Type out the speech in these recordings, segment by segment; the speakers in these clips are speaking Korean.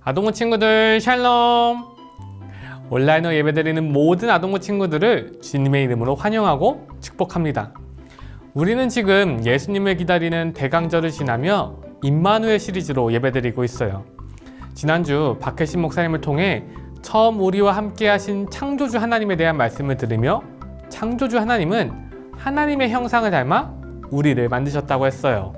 아동부 친구들 샬롬! 온라인으로 예배드리는 모든 아동부 친구들을 주님의 이름으로 환영하고 축복합니다. 우리는 지금 예수님을 기다리는 대강절을 지나며 임마누엘 시리즈로 예배드리고 있어요. 지난주 박혜신 목사님을 통해 처음 우리와 함께 하신 창조주 하나님에 대한 말씀을 들으며 창조주 하나님은 하나님의 형상을 닮아 우리를 만드셨다고 했어요.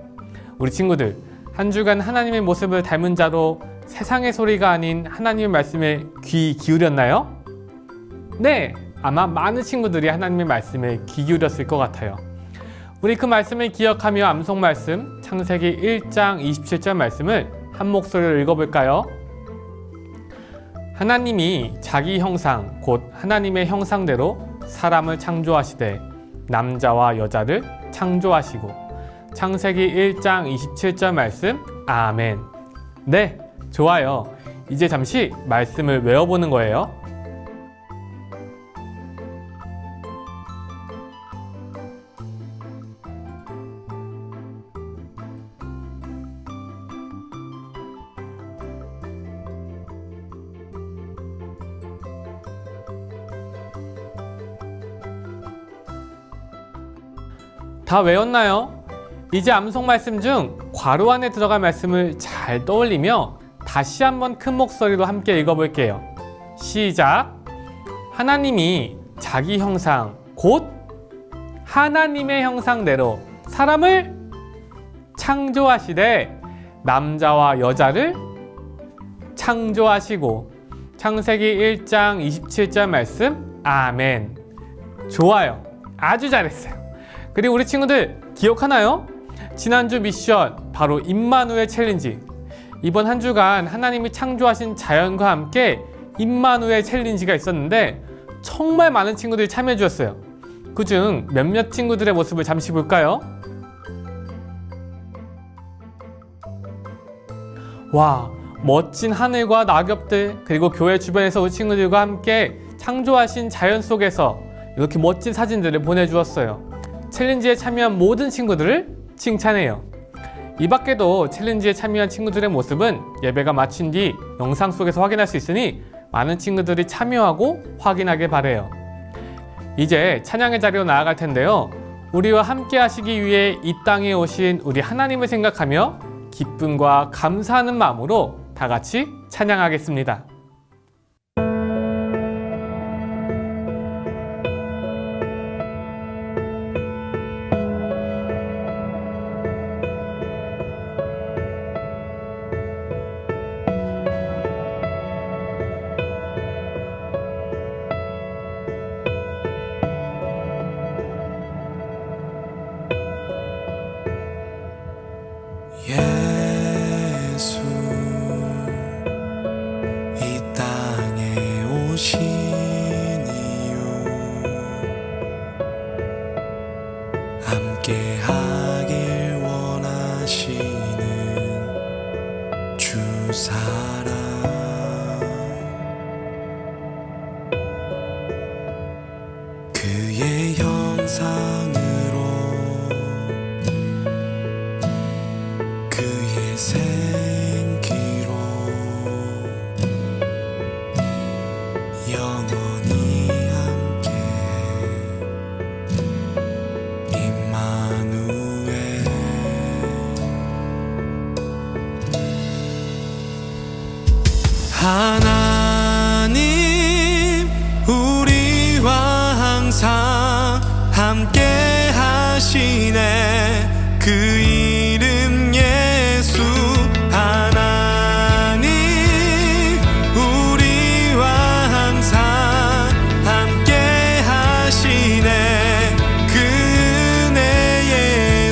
우리 친구들, 한 주간 하나님의 모습을 닮은 자로 세상의 소리가 아닌 하나님의 말씀에 귀 기울였나요? 네! 아마 많은 친구들이 하나님의 말씀에 귀 기울였을 것 같아요. 우리 그 말씀을 기억하며 암송 말씀 창세기 1장 27절 말씀을 한 목소리로 읽어볼까요? 하나님이 자기 형상 곧 하나님의 형상대로 사람을 창조하시되 남자와 여자를 창조하시고. 창세기 1장 27절 말씀 아멘. 네, 좋아요. 이제 잠시 말씀을 외워보는 거예요. 다 외웠나요? 이제 암송 말씀 중 괄호 안에 들어갈 말씀을 잘 떠올리며 다시 한번 큰 목소리로 함께 읽어볼게요. 시작! 하나님이 자기 형상 곧 하나님의 형상대로 사람을 창조하시되 남자와 여자를 창조하시고. 창세기 1장 27절 말씀 아멘. 좋아요. 아주 잘했어요. 그리고 우리 친구들 기억하나요? 지난주 미션 바로 임마누엘 챌린지. 이번 한 주간 하나님이 창조하신 자연과 함께 임마누엘 챌린지가 있었는데 정말 많은 친구들이 참여해 주셨어요. 그중 몇몇 친구들의 모습을 잠시 볼까요? 와, 멋진 하늘과 낙엽들, 그리고 교회 주변에서 우리 친구들과 함께 창조하신 자연 속에서 이렇게 멋진 사진들을 보내주었어요. 챌린지에 참여한 모든 친구들을 칭찬해요. 이 밖에도 챌린지에 참여한 친구들의 모습은 예배가 마친 뒤 영상 속에서 확인할 수 있으니 많은 친구들이 참여하고 확인하길 바라요. 이제 찬양의 자리로 나아갈 텐데요. 우리와 함께 하시기 위해 이 땅에 오신 우리 하나님을 생각하며 기쁨과 감사하는 마음으로 다 같이 찬양하겠습니다. 예수 이 땅에 오신 이유 함께 하길 원하시는 주 사랑 그의 형상으로 그의 생기로 영원히 함께 임마누엘 하나님 우리와 항상 함께 하시네. 그 이름 예수 하나님 우리와 항상 함께 하시네. 그 은혜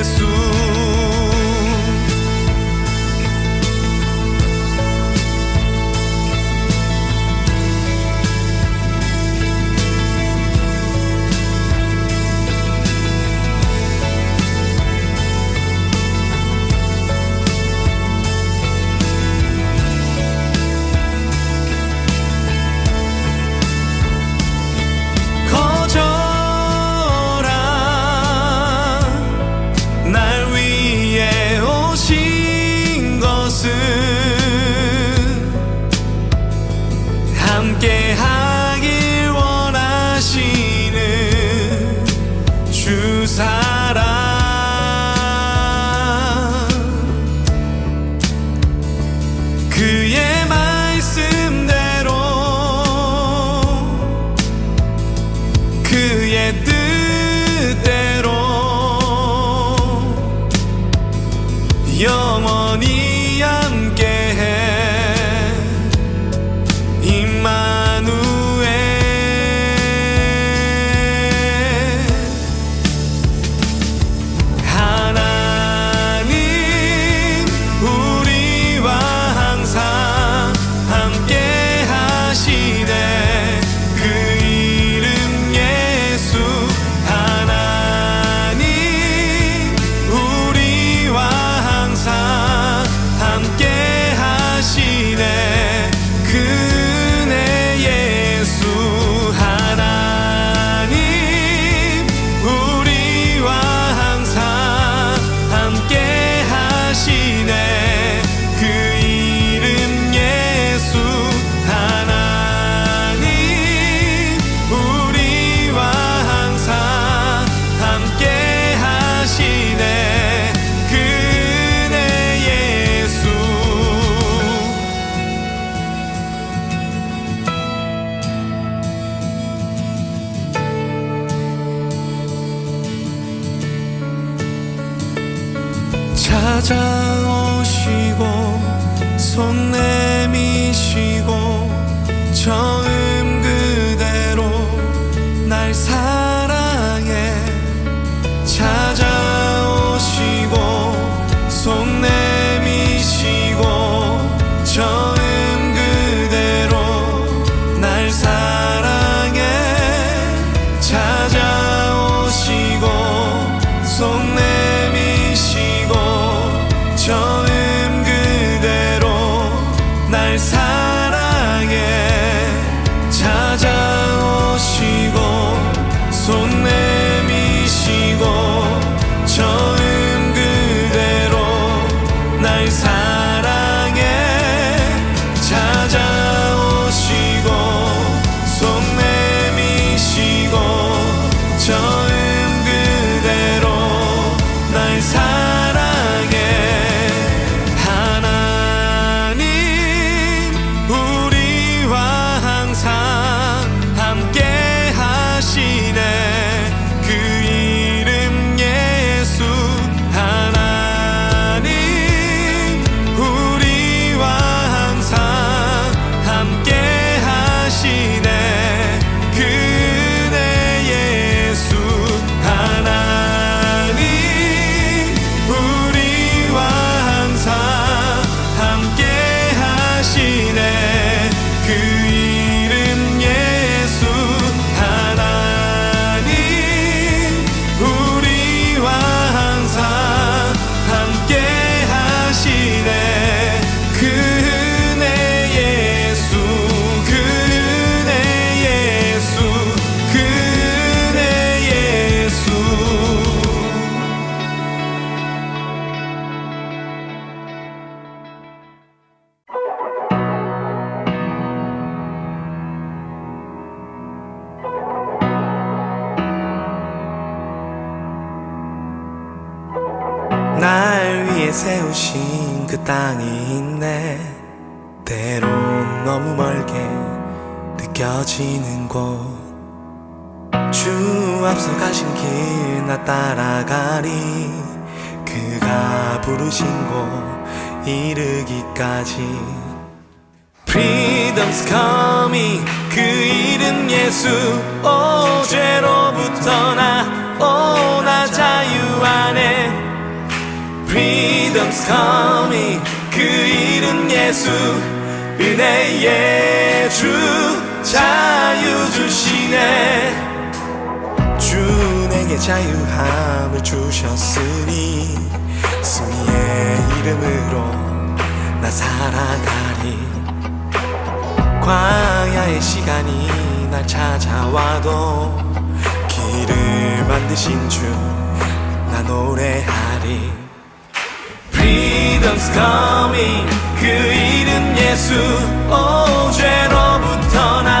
예수 함께 하길 원하시는 주 사랑 그의 말씀대로 그의 뜻대로 영원히 함께해 임마누엘 하나님 우리와 항상 함께 하시네 그 이름 예수 하나님 우리와 항상 함께 하시네 그네 예수 하나님 우리와 항상 함께 하시네 그 이름 예수 하나님 우리와 항상 함께 하시네 그네 예수 찾아오시고 손 내미시고 처음 그대로 날 사랑해 찾아오시고 손 내미시고 처음 그대로 날 사랑해 찾아오시고 손 내미시고 처음 그대로 날 사랑해 찾아오시고 손 내미시고 처음 그대로 날 사랑해 찾아오시고 손 내미시고 처음 그대로 날 사랑해 하나님 우리와 항상 함께 하시네 그 이름 예수 하나님 우리와 항상 함께 하시네 그네 예수 하나님 우리와 항상 함께 하시네 그 이름 예수 하나님 우리와 항상 함께 하시네 그네 예수 그네 예수 그네 예수 날 위해 세우신 그 땅이 있네 때론 너무 멀게 느껴지는 곳 주 앞서 가신 길 나 따라가리 그가 부르신 곳 이르기까지 Freedom's coming 그 이름 예수 오 죄로부터 나 자유 안에 Freedom's coming 그 이름 예수 은혜의 주 자유 주시네 주 내게 자유함을 주셨으니 승리의 이름으로 나 살아가리 광야의 시간이 날 찾아와도 길을 만드신 주 나 노래하리 Freedom's coming 그 이름 예수 오 죄로부터 나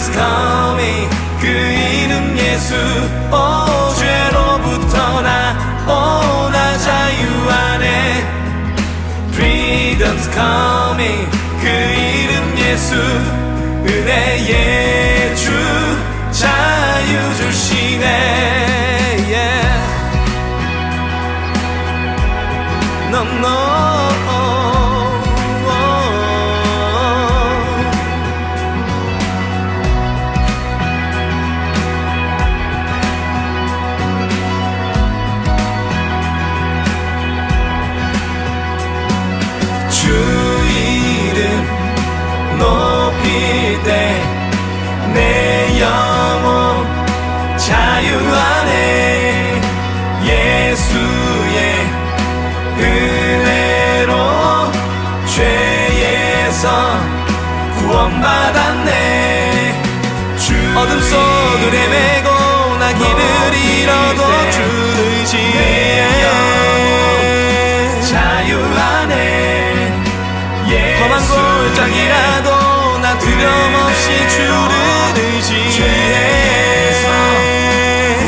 Freedom's coming 그 이름 예수 오 죄로부터 나오나 자유 안에 Freedom's coming 그 이름 예수 은혜의 주 자유 주시네 yeah. No, no. 주 이름 높일 때 내 영혼 자유 안에 예수의 은혜로 죄에서 구원받았네 어둠 속을 헤매고 나 길을 잃어도 주 의지에 자유 안에 험한 골짜기라도 난 두려움 없이 주를 의지해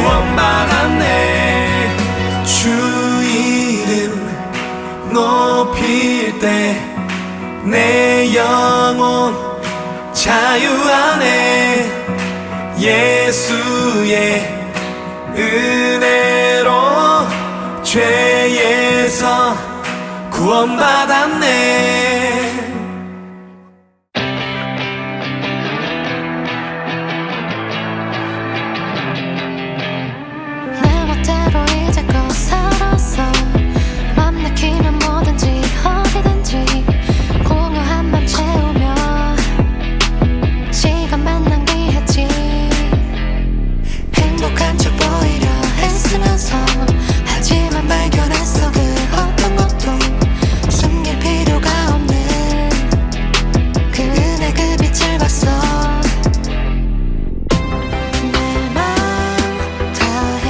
구원받았네 주 이름 높일 때 내 영혼 자유 안에 예수의 은혜로 죄에서 구원받았네 내 멋대로 이제껏 살았어 맘 내키면 뭐든지 어디든지 공허한 밤 채우며 시간만 낭비했지 행복한 척 보이려 했으면서 하지만 발견했어 그 어떤 것도 숨길 필요가 없는 그 은혜 그 빛을 봤어 내 맘 다해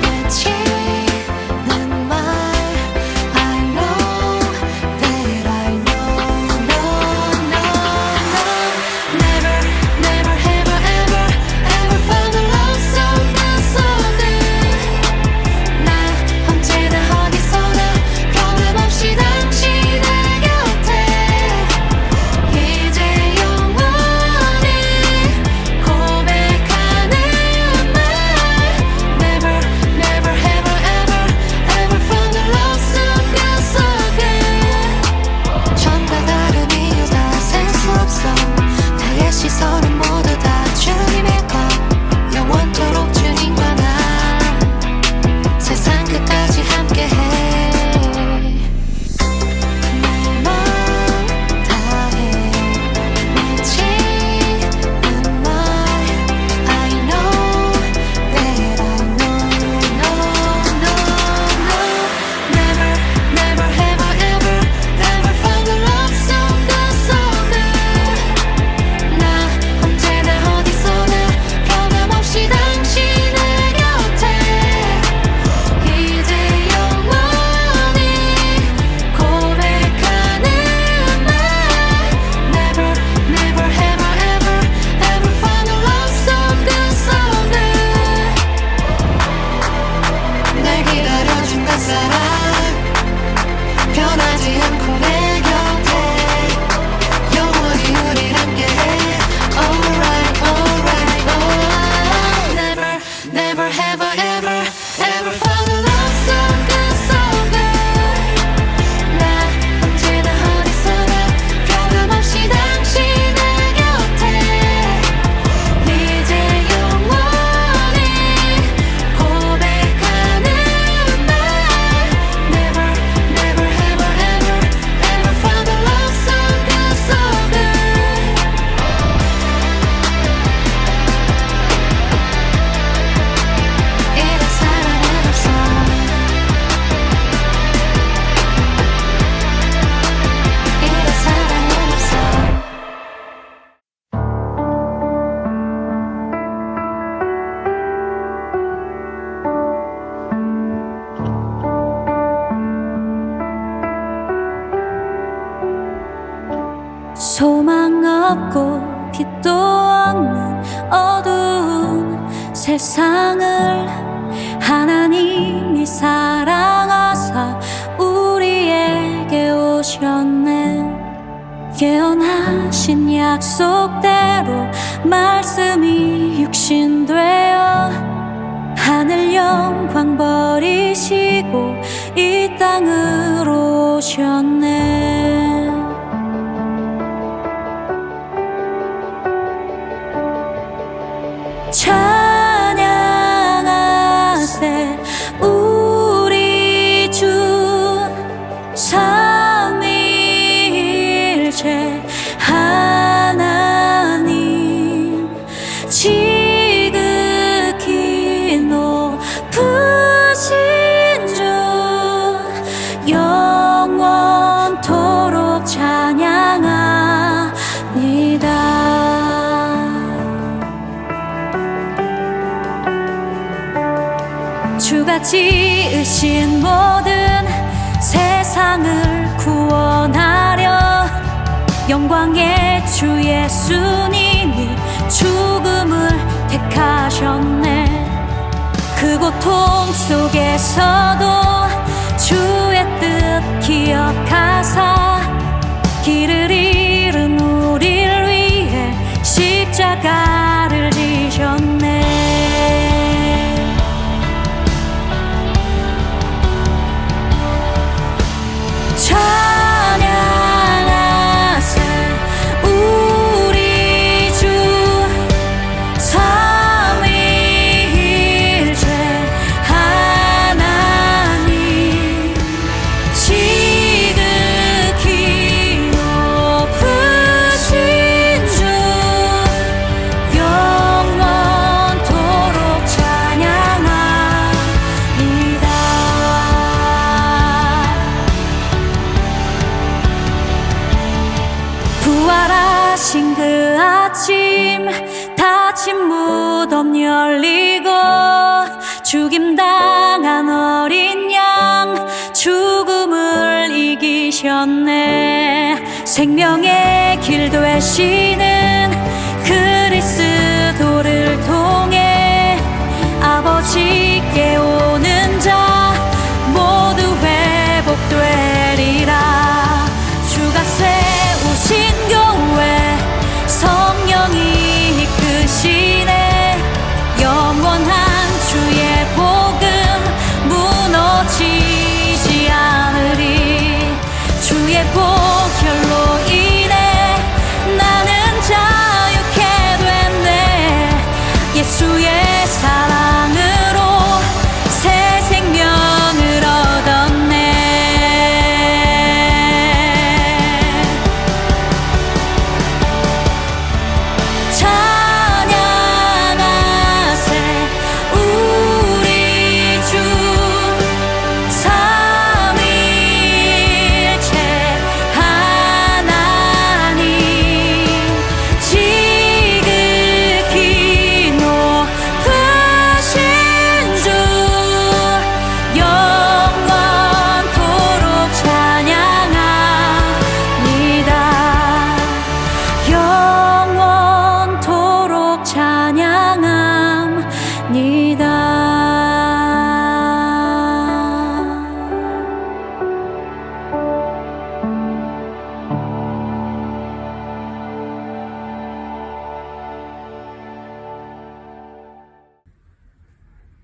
외치는 말 I know that I know no no no Never never ever ever ever found a love so good so good 나 언제나 어디서나 변함없이 당신의 곁에 이제 영원히 고백하는 말 Never never ever ever ever found a love so good so good 전과 다른 이유 다 셀 수 없어 나의 시선은 모두 다 주님의 것 영원토록 주님과 나 세상 끝까지 함께해 내 맘 다해 외치는 말 I know that I know no no no Never never ever ever ever found a love so good so good 나 언제나 어디서나 변함없이 당신의 곁에 이제 영원히 고백하는 말 Never never ever ever ever found a love so good so good 날 기다려준 그 사람 변하지 않고 내 곁에 영원히 우릴 함께해 Alright alright alright Never never ever ever ever found a love so good so good 나 언제나 어디서나 변함없이 당신의 곁에 이제 영원히 고백하는 말 Never never ever ever ever found a love so good so good 이런 사랑은 없어 이런 사랑은 없어 소망 없고 빛도 없는 어두운 세상을 하나님이 사랑하사 우리에게 오셨네. 예언하신 약속대로 말씀이 육신되어 하늘 영광 버리시고 이 땅으로 오셨네. 찬양하세 우리 주 삼위일체 하나님 지극히 높으신 주 영원토록 찬양합니다. 주가 지으신 모든 세상을 구원하려 영광의 주 예수님이 죽음을 택하셨네. 그 고통 속에서도 주의 뜻 기억하사 길을 잃은 우릴 위해 십자가를 지셨네. 찬양하세 우리 주 삼위일체 하나님 지극히 높으신 주 영원토록 찬양합니다. 부활하신 그 아침 닫힌 무덤 열리고 죽임당한 어린 양 죽음을 이기셨네. 생명의 길 되시는 그리스도를 통해 아버지께 오는 자 모두 회복되리라. 주가 세우신 교회 성령이 이끄시네. 영원한 주의 복음 무너지지 않으리. 주의 보혈로 인해 나는 자유케 됐네. 예수의 사랑으로 새 생명을 얻었네. 찬양하세 우리 주 삼위일체 하나님 지극히 높으신 주 영원토록 찬양합니다. 영원토록 찬양합니다.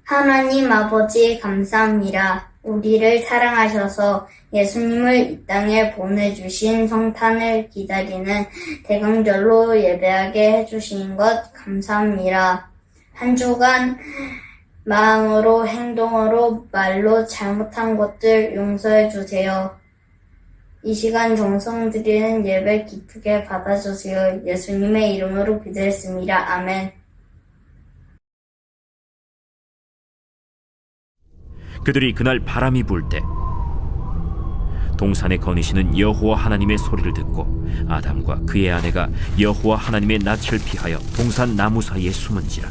하나님 아버지 감사합니다. 우리를 사랑하셔서 예수님을 이 땅에 보내주신 성탄을 기다리는 대강절로 예배하게 해주신 것 감사합니다. 한 주간 마음으로 행동으로 말로 잘못한 것들 용서해 주세요. 이 시간 정성 드리는 예배 기쁘게 받아주세요. 예수님의 이름으로 기도했습니다. 아멘. 그들이 그날 바람이 불 때 동산에 거니시는 여호와 하나님의 소리를 듣고 아담과 그의 아내가 여호와 하나님의 낯을 피하여 동산 나무 사이에 숨은지라.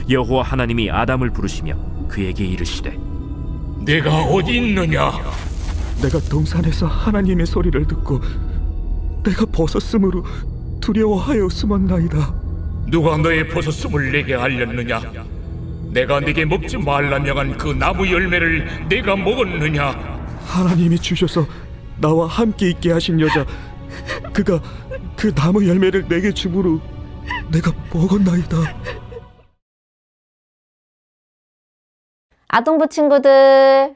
여호와 하나님이 아담을 부르시며 그에게 이르시되 네가 어디 있느냐? 내가 동산에서 하나님의 소리를 듣고 내가 벗었으므로 두려워하여 숨었나이다. 누가 너의 버섯음을 내게 알렸느냐? 내가 네게 먹지 말라 명한 그 나무 열매를 내가 먹었느냐? 하나님이 주셔서 나와 함께 있게 하신 여자, 그가 그 나무 열매를 내게 주므로 내가 먹었나이다. 아동부 친구들,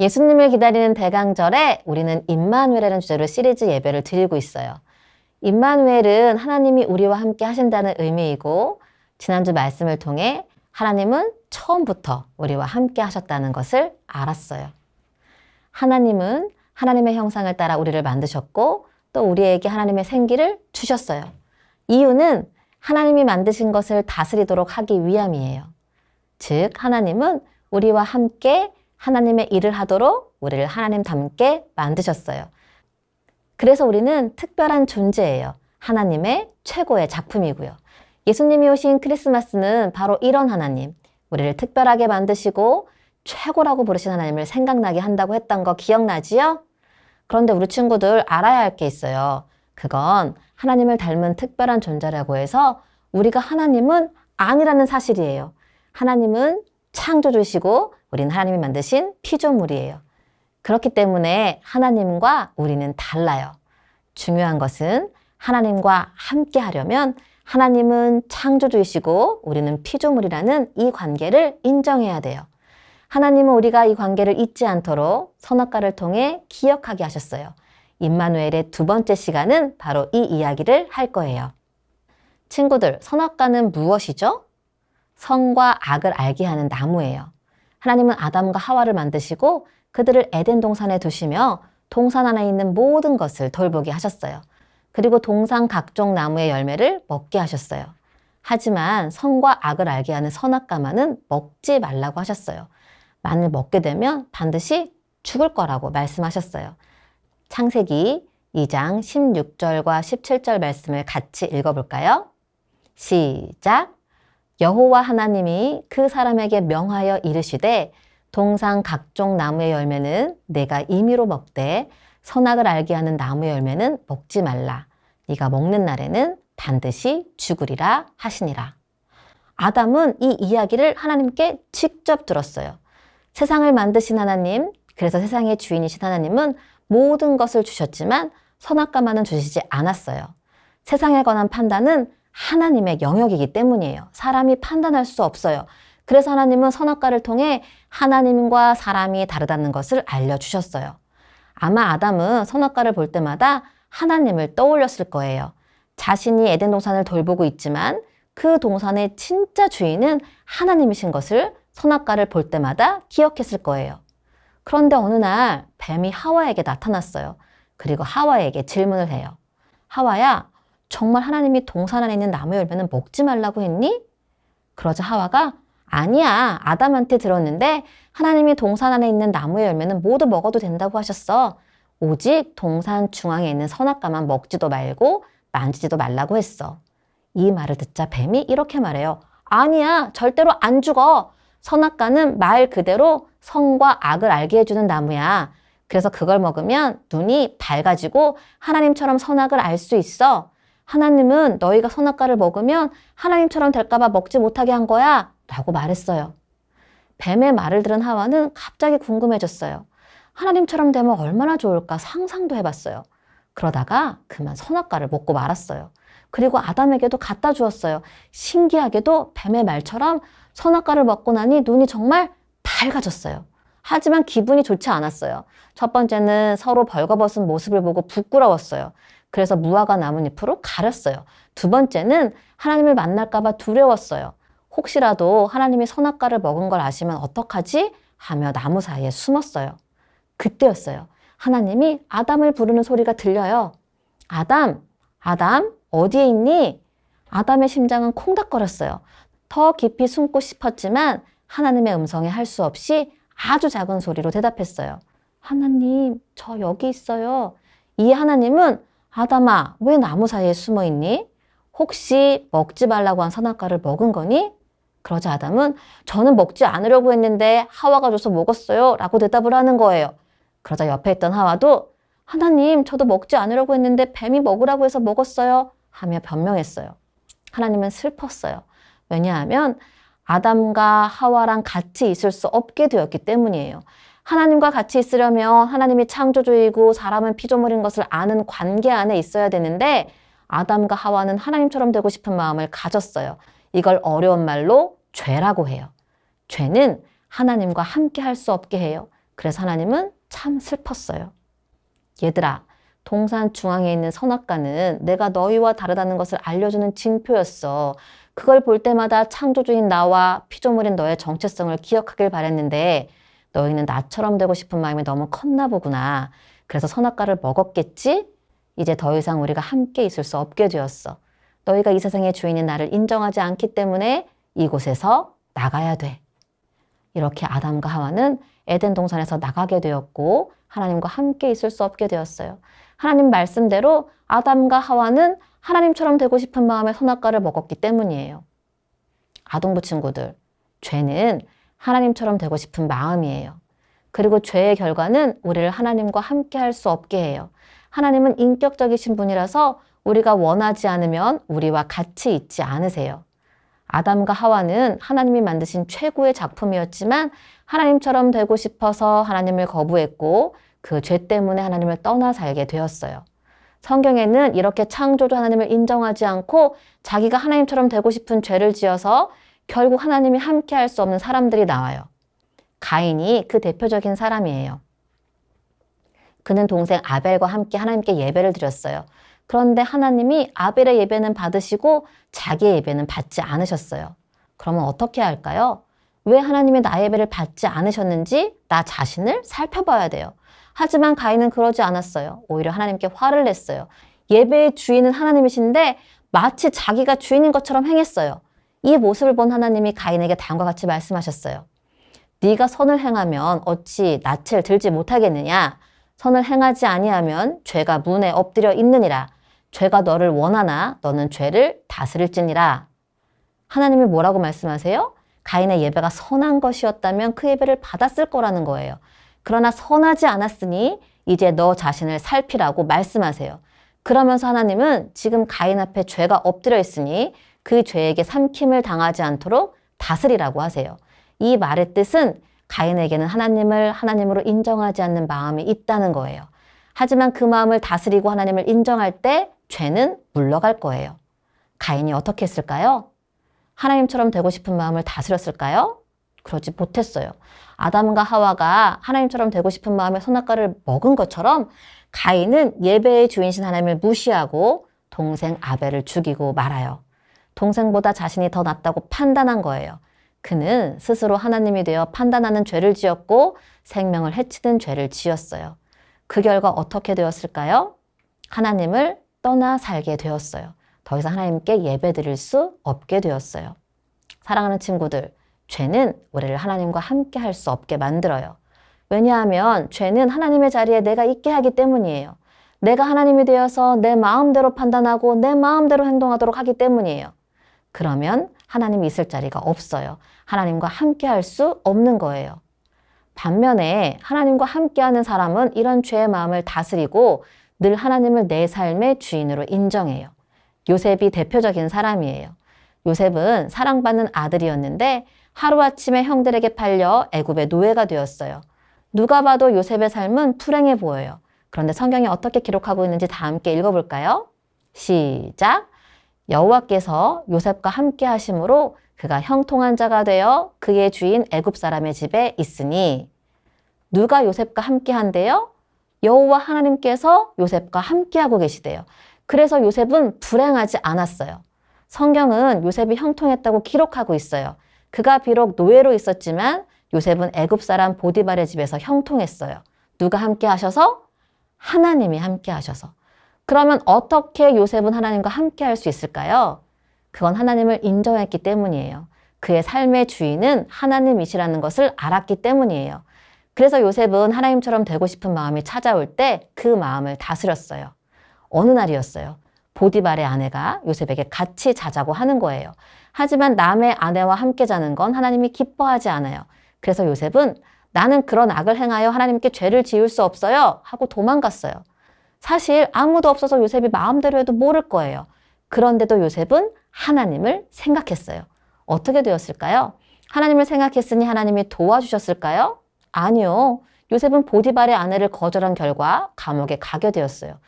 예수님을 기다리는 대강절에 우리는 임마누엘이라는 주제로 시리즈 예배를 드리고 있어요. 임마누엘은 하나님이 우리와 함께 하신다는 의미이고, 지난주 말씀을 통해 하나님은 처음부터 우리와 함께 하셨다는 것을 알았어요. 하나님은 하나님의 형상을 따라 우리를 만드셨고, 또 우리에게 하나님의 생기를 주셨어요. 이유는 하나님이 만드신 것을 다스리도록 하기 위함이에요. 즉, 하나님은 우리와 함께 하나님의 일을 하도록 우리를 하나님답게 만드셨어요. 그래서 우리는 특별한 존재예요. 하나님의 최고의 작품이고요. 예수님이 오신 크리스마스는 바로 이런 하나님, 우리를 특별하게 만드시고 최고라고 부르신 하나님을 생각나게 한다고 했던 거 기억나지요? 그런데 우리 친구들 알아야 할 게 있어요. 그건 하나님을 닮은 특별한 존재라고 해서 우리가 하나님은 아니라는 사실이에요. 하나님은 창조주시고 우리는 하나님이 만드신 피조물이에요. 그렇기 때문에 하나님과 우리는 달라요. 중요한 것은 하나님과 함께 하려면 하나님은 창조주이시고 우리는 피조물이라는 이 관계를 인정해야 돼요. 하나님은 우리가 이 관계를 잊지 않도록 선악과를 통해 기억하게 하셨어요. 임마누엘의 두 번째 시간은 바로 이 이야기를 할 거예요. 친구들, 선악과는 무엇이죠? 선과 악을 알게 하는 나무예요. 하나님은 아담과 하와를 만드시고 그들을 에덴 동산에 두시며 동산 안에 있는 모든 것을 돌보게 하셨어요. 그리고 동산 각종 나무의 열매를 먹게 하셨어요. 하지만 선과 악을 알게 하는 선악과만은 먹지 말라고 하셨어요. 만일 먹게 되면 반드시 죽을 거라고 말씀하셨어요. 창세기 2장 16절과 17절 말씀을 같이 읽어볼까요? 시작! 여호와 하나님이 그 사람에게 명하여 이르시되 동산 각종 나무의 열매는 내가 임의로 먹되 선악을 알게 하는 나무의 열매는 먹지 말라. 네가 먹는 날에는 반드시 죽으리라 하시니라. 아담은 이 이야기를 하나님께 직접 들었어요. 세상을 만드신 하나님, 그래서 세상의 주인이신 하나님은 모든 것을 주셨지만 선악과만은 주시지 않았어요. 세상에 관한 판단은 하나님의 영역이기 때문이에요. 사람이 판단할 수 없어요. 그래서 하나님은 선악과를 통해 하나님과 사람이 다르다는 것을 알려주셨어요. 아마 아담은 선악과를 볼 때마다 하나님을 떠올렸을 거예요. 자신이 에덴 동산을 돌보고 있지만 그 동산의 진짜 주인은 하나님이신 것을 선악과를 볼 때마다 기억했을 거예요. 그런데 어느 날 뱀이 하와에게 나타났어요. 그리고 하와에게 질문을 해요. 하와야, 정말 하나님이 동산 안에 있는 나무 열매는 먹지 말라고 했니? 그러자 하와가 아니야, 아담한테 들었는데 하나님이 동산 안에 있는 나무의 열매는 모두 먹어도 된다고 하셨어. 오직 동산 중앙에 있는 선악과만 먹지도 말고 만지지도 말라고 했어. 이 말을 듣자 뱀이 이렇게 말해요. 아니야, 절대로 안 죽어. 선악과는 말 그대로 선과 악을 알게 해주는 나무야. 그래서 그걸 먹으면 눈이 밝아지고 하나님처럼 선악을 알 수 있어. 하나님은 너희가 선악과를 먹으면 하나님처럼 될까봐 먹지 못하게 한 거야 라고 말했어요. 뱀의 말을 들은 하와는 갑자기 궁금해졌어요. 하나님처럼 되면 얼마나 좋을까 상상도 해봤어요. 그러다가 그만 선악과를 먹고 말았어요. 그리고 아담에게도 갖다 주었어요. 신기하게도 뱀의 말처럼 선악과를 먹고 나니 눈이 정말 밝아졌어요. 하지만 기분이 좋지 않았어요. 첫 번째는 서로 벌거벗은 모습을 보고 부끄러웠어요. 그래서 무화과 나뭇잎으로 가렸어요. 두 번째는 하나님을 만날까봐 두려웠어요. 혹시라도 하나님이 선악과를 먹은 걸 아시면 어떡하지? 하며 나무 사이에 숨었어요. 그때였어요. 하나님이 아담을 부르는 소리가 들려요. 아담, 아담, 어디에 있니? 아담의 심장은 콩닥거렸어요. 더 깊이 숨고 싶었지만 하나님의 음성에 할 수 없이 아주 작은 소리로 대답했어요. 하나님, 저 여기 있어요. 이 하나님은 아담아, 왜 나무 사이에 숨어 있니? 혹시 먹지 말라고 한 선악과를 먹은 거니? 그러자 아담은 저는 먹지 않으려고 했는데 하와가 줘서 먹었어요 라고 대답을 하는 거예요. 그러자 옆에 있던 하와도 하나님, 저도 먹지 않으려고 했는데 뱀이 먹으라고 해서 먹었어요 하며 변명했어요. 하나님은 슬펐어요. 왜냐하면 아담과 하와랑 같이 있을 수 없게 되었기 때문이에요. 하나님과 같이 있으려면 하나님이 창조주이고 사람은 피조물인 것을 아는 관계 안에 있어야 되는데 아담과 하와는 하나님처럼 되고 싶은 마음을 가졌어요. 이걸 어려운 말로 죄라고 해요. 죄는 하나님과 함께 할 수 없게 해요. 그래서 하나님은 참 슬펐어요. 얘들아, 동산 중앙에 있는 선악과는 내가 너희와 다르다는 것을 알려주는 징표였어. 그걸 볼 때마다 창조주인 나와 피조물인 너의 정체성을 기억하길 바랬는데 너희는 나처럼 되고 싶은 마음이 너무 컸나 보구나. 그래서 선악과를 먹었겠지? 이제 더 이상 우리가 함께 있을 수 없게 되었어. 너희가 이 세상의 주인인 나를 인정하지 않기 때문에 이곳에서 나가야 돼. 이렇게 아담과 하와는 에덴 동산에서 나가게 되었고 하나님과 함께 있을 수 없게 되었어요. 하나님 말씀대로 아담과 하와는 하나님처럼 되고 싶은 마음에 선악과를 먹었기 때문이에요. 아동부 친구들, 죄는 하나님처럼 되고 싶은 마음이에요. 그리고 죄의 결과는 우리를 하나님과 함께 할 수 없게 해요. 하나님은 인격적이신 분이라서 우리가 원하지 않으면 우리와 같이 있지 않으세요. 아담과 하와는 하나님이 만드신 최고의 작품이었지만 하나님처럼 되고 싶어서 하나님을 거부했고 그 죄 때문에 하나님을 떠나 살게 되었어요. 성경에는 이렇게 창조주 하나님을 인정하지 않고 자기가 하나님처럼 되고 싶은 죄를 지어서 결국 하나님이 함께 할 수 없는 사람들이 나와요. 가인이 그 대표적인 사람이에요. 그는 동생 아벨과 함께 하나님께 예배를 드렸어요. 그런데 하나님이 아벨의 예배는 받으시고 자기의 예배는 받지 않으셨어요. 그러면 어떻게 할까요? 왜 하나님이 나의 예배를 받지 않으셨는지 나 자신을 살펴봐야 돼요. 하지만 가인은 그러지 않았어요. 오히려 하나님께 화를 냈어요. 예배의 주인은 하나님이신데 마치 자기가 주인인 것처럼 행했어요. 이 모습을 본 하나님이 가인에게 다음과 같이 말씀하셨어요. 네가 선을 행하면 어찌 낯을 들지 못하겠느냐? 선을 행하지 아니하면 죄가 문에 엎드려 있느니라. 죄가 너를 원하나 너는 죄를 다스릴지니라. 하나님이 뭐라고 말씀하세요? 가인의 예배가 선한 것이었다면 그 예배를 받았을 거라는 거예요. 그러나 선하지 않았으니 이제 너 자신을 살피라고 말씀하세요. 그러면서 하나님은 지금 가인 앞에 죄가 엎드려 있으니 그 죄에게 삼킴을 당하지 않도록 다스리라고 하세요. 이 말의 뜻은 가인에게는 하나님을 하나님으로 인정하지 않는 마음이 있다는 거예요. 하지만 그 마음을 다스리고 하나님을 인정할 때 죄는 물러갈 거예요. 가인이 어떻게 했을까요? 하나님처럼 되고 싶은 마음을 다스렸을까요? 그러지 못했어요. 아담과 하와가 하나님처럼 되고 싶은 마음의 선악과를 먹은 것처럼 가인은 예배의 주인신 하나님을 무시하고 동생 아벨을 죽이고 말아요. 동생보다 자신이 더 낫다고 판단한 거예요. 그는 스스로 하나님이 되어 판단하는 죄를 지었고 생명을 해치는 죄를 지었어요. 그 결과 어떻게 되었을까요? 하나님을 떠나 살게 되었어요. 더 이상 하나님께 예배드릴 수 없게 되었어요. 사랑하는 친구들, 죄는 우리를 하나님과 함께 할 수 없게 만들어요. 왜냐하면 죄는 하나님의 자리에 내가 있게 하기 때문이에요. 내가 하나님이 되어서 내 마음대로 판단하고 내 마음대로 행동하도록 하기 때문이에요. 그러면 하나님이 있을 자리가 없어요. 하나님과 함께 할 수 없는 거예요. 반면에 하나님과 함께하는 사람은 이런 죄의 마음을 다스리고 늘 하나님을 내 삶의 주인으로 인정해요. 요셉이 대표적인 사람이에요. 요셉은 사랑받는 아들이었는데 하루아침에 형들에게 팔려 애굽의 노예가 되었어요. 누가 봐도 요셉의 삶은 불행해 보여요. 그런데 성경이 어떻게 기록하고 있는지 다 함께 읽어볼까요? 시작! 여호와께서 요셉과 함께 하심으로 그가 형통한 자가 되어 그의 주인 애굽 사람의 집에 있으니. 누가 요셉과 함께 한대요? 여호와 하나님께서 요셉과 함께 하고 계시대요. 그래서 요셉은 불행하지 않았어요. 성경은 요셉이 형통했다고 기록하고 있어요. 그가 비록 노예로 있었지만 요셉은 애굽 사람 보디발의 집에서 형통했어요. 누가 함께 하셔서? 하나님이 함께 하셔서. 그러면 어떻게 요셉은 하나님과 함께 할 수 있을까요? 그건 하나님을 인정했기 때문이에요. 그의 삶의 주인은 하나님이시라는 것을 알았기 때문이에요. 그래서 요셉은 하나님처럼 되고 싶은 마음이 찾아올 때 그 마음을 다스렸어요. 어느 날이었어요. 보디발의 아내가 요셉에게 같이 자자고 하는 거예요. 하지만 남의 아내와 함께 자는 건 하나님이 기뻐하지 않아요. 그래서 요셉은 나는 그런 악을 행하여 하나님께 죄를 지을 수 없어요 하고 도망갔어요. 사실 아무도 없어서 요셉이 마음대로 해도 모를 거예요. 그런데도 요셉은 하나님을 생각했어요. 어떻게 되었을까요? 하나님을 생각했으니 하나님이 도와주셨을까요? 아니요. 요셉은 보디발의 아내를 거절한 결과 감옥에 가게 되었어요.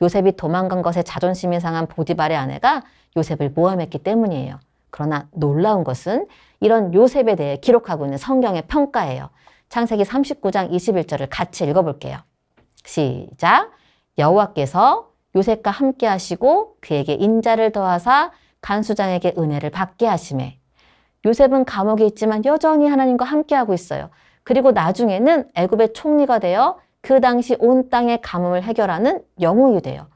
요셉이 도망간 것에 자존심이 상한 보디발의 아내가 요셉을 모함했기 때문이에요. 그러나 놀라운 것은 이런 요셉에 대해 기록하고 있는 성경의 평가예요. 창세기 39장 21절을 같이 읽어볼게요. 시작. 여호와께서 요셉과 함께 하시고 그에게 인자를 더하사 간수장에게 은혜를 받게 하시매. 요셉은 감옥에 있지만 여전히 하나님과 함께하고 있어요. 그리고 나중에는 애굽의 총리가 되어 그 당시 온 땅의 가뭄을 해결하는 영웅이 돼요.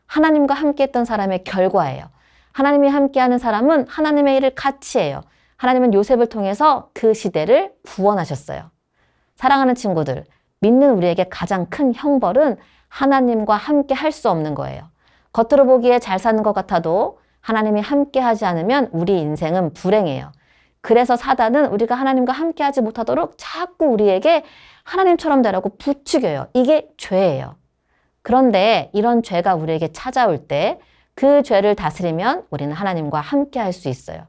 하나님과 함께했던 사람의 결과예요. 하나님이 함께하는 사람은 하나님의 일을 같이 해요. 하나님은 요셉을 통해서 그 시대를 구원하셨어요. 사랑하는 친구들, 믿는 우리에게 가장 큰 형벌은 하나님과 함께 할 수 없는 거예요. 겉으로 보기에 잘 사는 것 같아도 하나님이 함께 하지 않으면 우리 인생은 불행해요. 그래서 사단은 우리가 하나님과 함께 하지 못하도록 자꾸 우리에게 하나님처럼 되라고 부추겨요. 이게 죄예요. 그런데 이런 죄가 우리에게 찾아올 때 그 죄를 다스리면 우리는 하나님과 함께 할 수 있어요.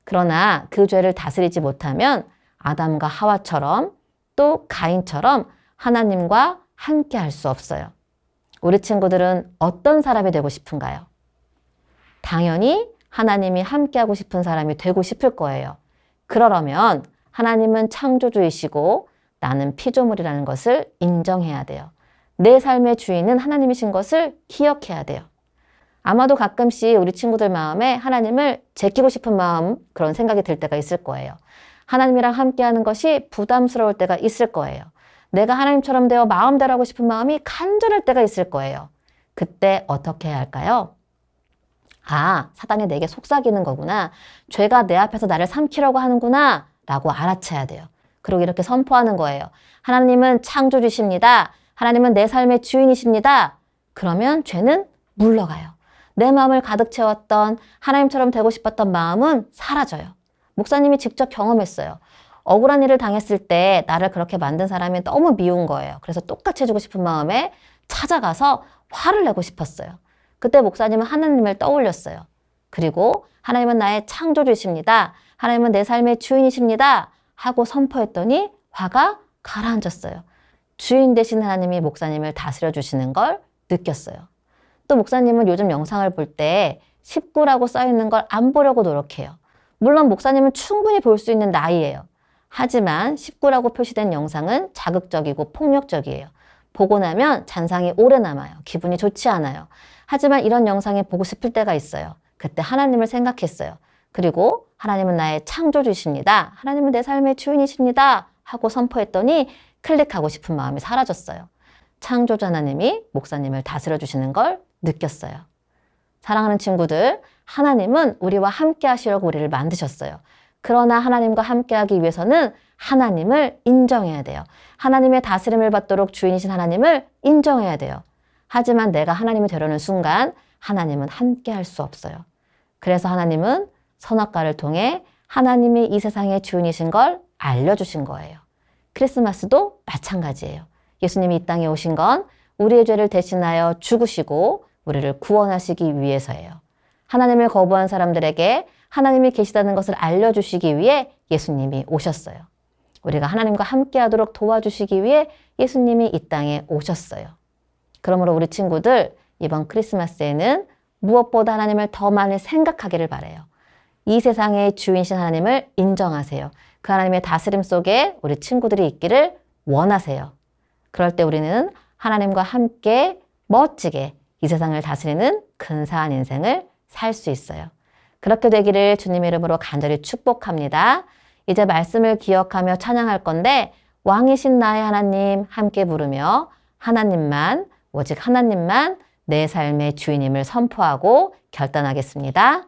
그러나 그 죄를 다스리지 못하면 아담과 하와처럼 또 가인처럼 하나님과 함께 할 수 없어요. 우리 친구들은 어떤 사람이 되고 싶은가요? 당연히 하나님이 함께하고 싶은 사람이 되고 싶을 거예요. 그러려면 하나님은 창조주이시고 나는 피조물이라는 것을 인정해야 돼요. 내 삶의 주인은 하나님이신 것을 기억해야 돼요. 아마도 가끔씩 우리 친구들 마음에 하나님을 제끼고 싶은 마음, 그런 생각이 들 때가 있을 거예요. 하나님이랑 함께하는 것이 부담스러울 때가 있을 거예요. 내가 하나님처럼 되어 마음대로 하고 싶은 마음이 간절할 때가 있을 거예요. 그때 어떻게 해야 할까요? 아, 사단이 내게 속삭이는 거구나. 죄가 내 앞에서 나를 삼키려고 하는구나 라고 알아채야 돼요. 그리고 이렇게 선포하는 거예요. 하나님은 창조주십니다. 하나님은 내 삶의 주인이십니다. 그러면 죄는 물러가요. 내 마음을 가득 채웠던 하나님처럼 되고 싶었던 마음은 사라져요. 목사님이 직접 경험했어요. 억울한 일을 당했을 때 나를 그렇게 만든 사람이 너무 미운 거예요. 그래서 똑같이 해주고 싶은 마음에 찾아가서 화를 내고 싶었어요. 그때 목사님은 하나님을 떠올렸어요. 그리고 하나님은 나의 창조주이십니다. 하나님은 내 삶의 주인이십니다. 하고 선포했더니 화가 가라앉았어요. 주인 되신 하나님이 목사님을 다스려 주시는 걸 느꼈어요. 또 목사님은 요즘 영상을 볼 때 19라고 써있는 걸 안 보려고 노력해요. 물론 목사님은 충분히 볼 수 있는 나이예요. 하지만 19라고 표시된 영상은 자극적이고 폭력적이에요. 보고 나면 잔상이 오래 남아요. 기분이 좋지 않아요. 하지만 이런 영상이 보고 싶을 때가 있어요. 그때 하나님을 생각했어요. 그리고 하나님은 나의 창조주이십니다. 하나님은 내 삶의 주인이십니다. 하고 선포했더니 클릭하고 싶은 마음이 사라졌어요. 창조주 하나님이 목사님을 다스려 주시는 걸 느꼈어요. 사랑하는 친구들, 하나님은 우리와 함께 하시려고 우리를 만드셨어요. 그러나 하나님과 함께 하기 위해서는 하나님을 인정해야 돼요. 하나님의 다스림을 받도록 주인이신 하나님을 인정해야 돼요. 하지만 내가 하나님이 되려는 순간 하나님은 함께 할 수 없어요. 그래서 하나님은 선악과를 통해 하나님이 이 세상의 주인이신 걸 알려주신 거예요. 크리스마스도 마찬가지예요. 예수님이 이 땅에 오신 건 우리의 죄를 대신하여 죽으시고 우리를 구원하시기 위해서예요. 하나님을 거부한 사람들에게 하나님이 계시다는 것을 알려주시기 위해 예수님이 오셨어요. 우리가 하나님과 함께하도록 도와주시기 위해 예수님이 이 땅에 오셨어요. 그러므로 우리 친구들, 이번 크리스마스에는 무엇보다 하나님을 더 많이 생각하기를 바라요. 이 세상의 주인이신 하나님을 인정하세요. 그 하나님의 다스림 속에 우리 친구들이 있기를 원하세요. 그럴 때 우리는 하나님과 함께 멋지게 이 세상을 다스리는 근사한 인생을 살 수 있어요. 그렇게 되기를 주님의 이름으로 간절히 축복합니다. 이제 말씀을 기억하며 찬양할 건데 왕이신 나의 하나님 함께 부르며 하나님만, 오직 하나님만 내 삶의 주인임을 선포하고 결단하겠습니다.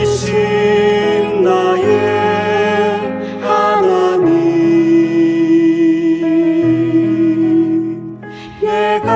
왕이신 나의 하나님, 내가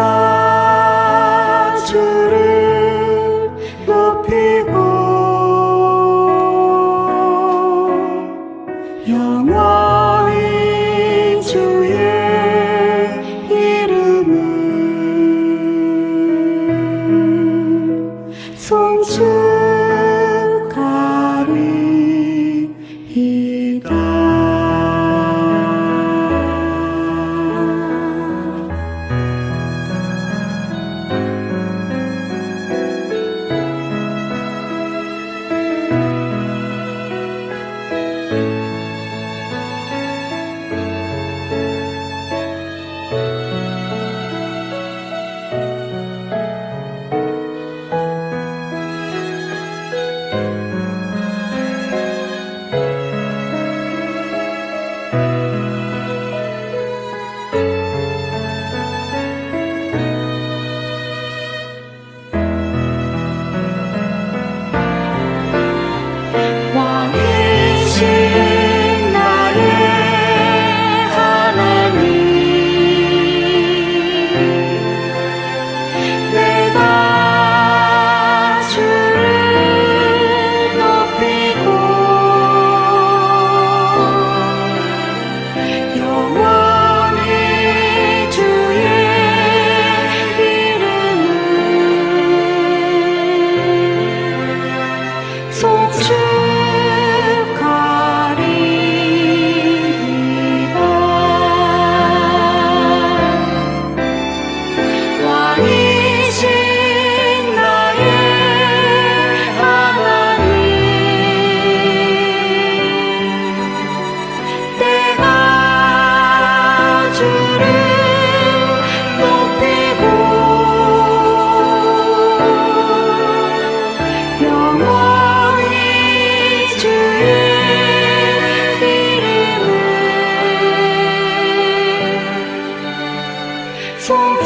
송축하리이다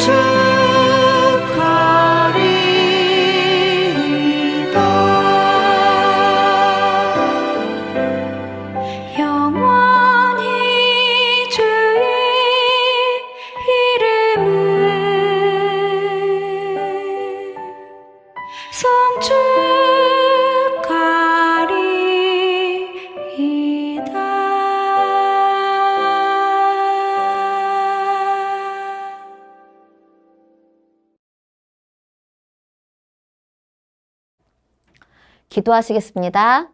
영원히 주의 이름을 송축하리이다. 기도하시겠습니다.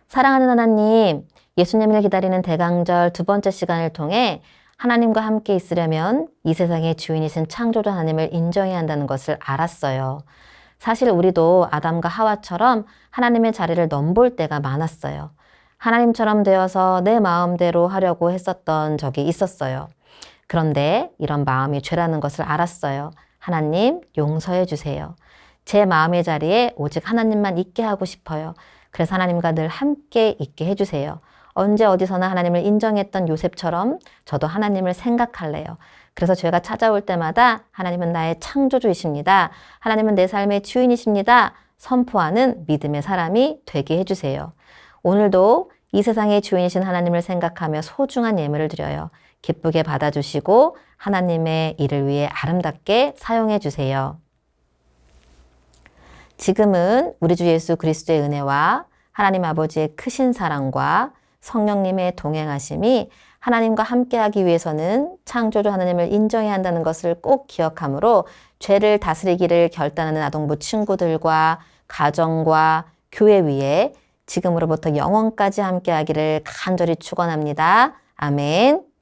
사랑하는 하나님, 예수님을 기다리는 대강절 두 번째 시간을 통해 하나님과 함께 있으려면 이 세상의 주인이신 창조주 하나님을 인정해야 한다는 것을 알았어요. 사실 우리도 아담과 하와처럼 하나님의 자리를 넘볼 때가 많았어요. 하나님처럼 되어서 내 마음대로 하려고 했었던 적이 있었어요. 그런데 이런 마음이 죄라는 것을 알았어요. 하나님, 용서해 주세요. 제 마음의 자리에 오직 하나님만 있게 하고 싶어요. 그래서 하나님과 늘 함께 있게 해주세요. 언제 어디서나 하나님을 인정했던 요셉처럼 저도 하나님을 생각할래요. 그래서 죄가 찾아올 때마다 하나님은 나의 창조주이십니다. 하나님은 내 삶의 주인이십니다. 선포하는 믿음의 사람이 되게 해주세요. 오늘도 이 세상의 주인이신 하나님을 생각하며 소중한 예물을 드려요. 기쁘게 받아주시고 하나님의 일을 위해 아름답게 사용해 주세요. 지금은 우리 주 예수 그리스도의 은혜와 하나님 아버지의 크신 사랑과 성령님의 동행하심이 하나님과 함께하기 위해서는 창조주 하나님을 인정해야 한다는 것을 꼭 기억하므로 죄를 다스리기를 결단하는 아동부 친구들과 가정과 교회 위에 지금으로부터 영원까지 함께하기를 간절히 축원합니다. 아멘.